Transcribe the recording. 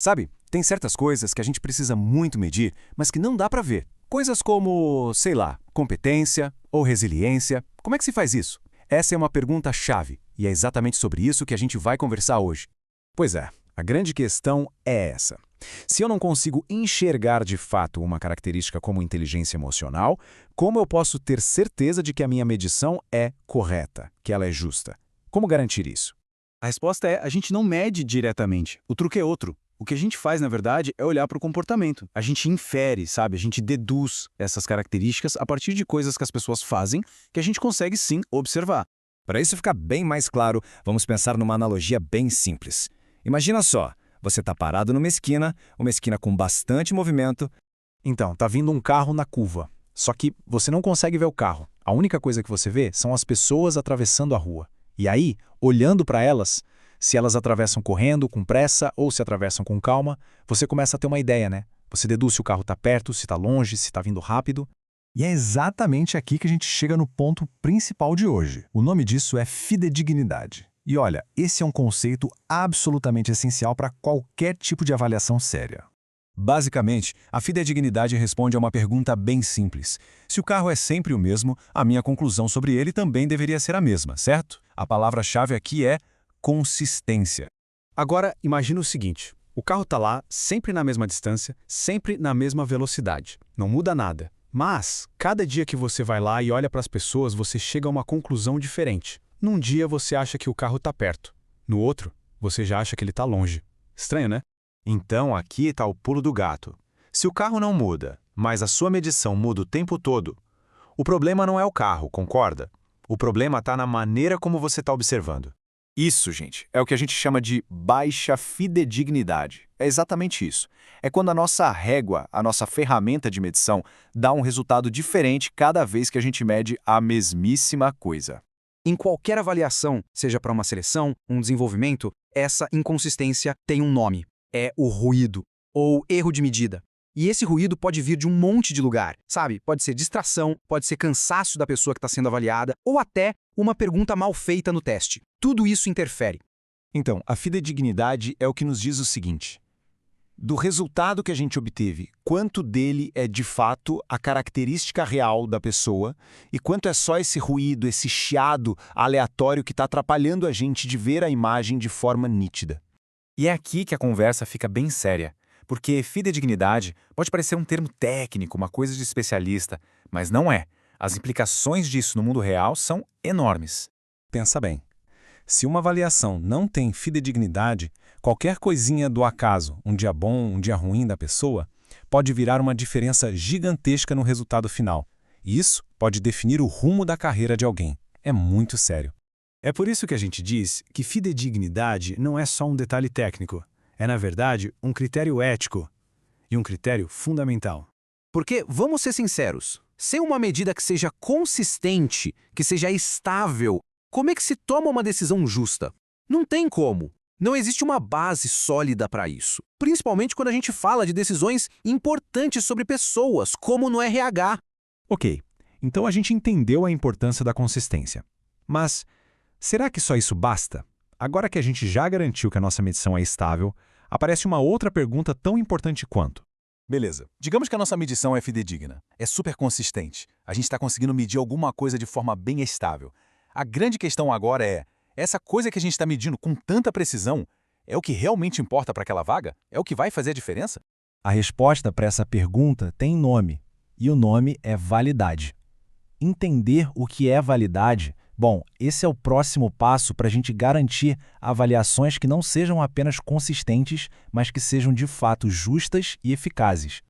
Sabe, tem certas coisas que a gente precisa muito medir, mas que não dá para ver. Coisas como, sei lá, competência ou resiliência. Como é que se faz isso? Essa é uma pergunta-chave, e é exatamente sobre isso que a gente vai conversar hoje. Pois é, a grande questão é essa. Se eu não consigo enxergar de fato uma característica como inteligência emocional, como eu posso ter certeza de que a minha medição é correta, que ela é justa? Como garantir isso? A resposta é: a gente não mede diretamente. O truque é outro. O que a gente faz, na verdade, é olhar para o comportamento. A gente infere, sabe? A gente deduz essas características a partir de coisas que as pessoas fazem que a gente consegue sim observar. Para isso ficar bem mais claro, vamos pensar numa analogia bem simples. Imagina só, você está parado numa esquina, uma esquina com bastante movimento. Então, tá vindo um carro na curva. Só que você não consegue ver o carro. A única coisa que você vê são as pessoas atravessando a rua. E aí, olhando para elas, se elas atravessam correndo, com pressa, ou se atravessam com calma, você começa a ter uma ideia, né? Você deduz se o carro está perto, se está longe, se está vindo rápido. E é exatamente aqui que a gente chega no ponto principal de hoje. O nome disso é fidedignidade. E olha, esse é um conceito absolutamente essencial para qualquer tipo de avaliação séria. Basicamente, a fidedignidade responde a uma pergunta bem simples. Se o carro é sempre o mesmo, a minha conclusão sobre ele também deveria ser a mesma, certo? A palavra-chave aqui é consistência. Agora, imagina o seguinte: o carro está lá, sempre na mesma distância, sempre na mesma velocidade. Não muda nada. Mas, cada dia que você vai lá e olha para as pessoas, você chega a uma conclusão diferente. Num dia você acha que o carro está perto. No outro, você já acha que ele está longe. Estranho, né? Então, aqui está o pulo do gato. Se o carro não muda, mas a sua medição muda o tempo todo, o problema não é o carro, concorda? O problema está na maneira como você está observando. Isso, gente, é o que a gente chama de baixa fidedignidade. É exatamente isso. É quando a nossa régua, a nossa ferramenta de medição, dá um resultado diferente cada vez que a gente mede a mesmíssima coisa. Em qualquer avaliação, seja para uma seleção, um desenvolvimento, essa inconsistência tem um nome. É o ruído, ou erro de medida. E esse ruído pode vir de um monte de lugar, sabe? Pode ser distração, pode ser cansaço da pessoa que está sendo avaliada, ou até uma pergunta mal feita no teste. Tudo isso interfere. Então, a fidedignidade é o que nos diz o seguinte: do resultado que a gente obteve, quanto dele é de fato a característica real da pessoa e quanto é só esse ruído, esse chiado aleatório que está atrapalhando a gente de ver a imagem de forma nítida. E é aqui que a conversa fica bem séria, porque fidedignidade pode parecer um termo técnico, uma coisa de especialista, mas não é. As implicações disso no mundo real são enormes. Pensa bem. Se uma avaliação não tem fidedignidade, qualquer coisinha do acaso, um dia bom, um dia ruim da pessoa, pode virar uma diferença gigantesca no resultado final. E isso pode definir o rumo da carreira de alguém. É muito sério. É por isso que a gente diz que fidedignidade não é só um detalhe técnico. É, na verdade, um critério ético e um critério fundamental. Porque, vamos ser sinceros, sem uma medida que seja consistente, que seja estável, como é que se toma uma decisão justa? Não tem como. Não existe uma base sólida para isso. Principalmente quando a gente fala de decisões importantes sobre pessoas, como no RH. Ok, então a gente entendeu a importância da consistência. Mas será que só isso basta? Agora que a gente já garantiu que a nossa medição é estável, aparece uma outra pergunta tão importante quanto. Beleza. Digamos que a nossa medição é fidedigna, é super consistente. A gente está conseguindo medir alguma coisa de forma bem estável. A grande questão agora é, essa coisa que a gente está medindo com tanta precisão é o que realmente importa para aquela vaga? É o que vai fazer a diferença? A resposta para essa pergunta tem nome, e o nome é validade. Entender o que é validade, bom, esse é o próximo passo para a gente garantir avaliações que não sejam apenas consistentes, mas que sejam de fato justas e eficazes.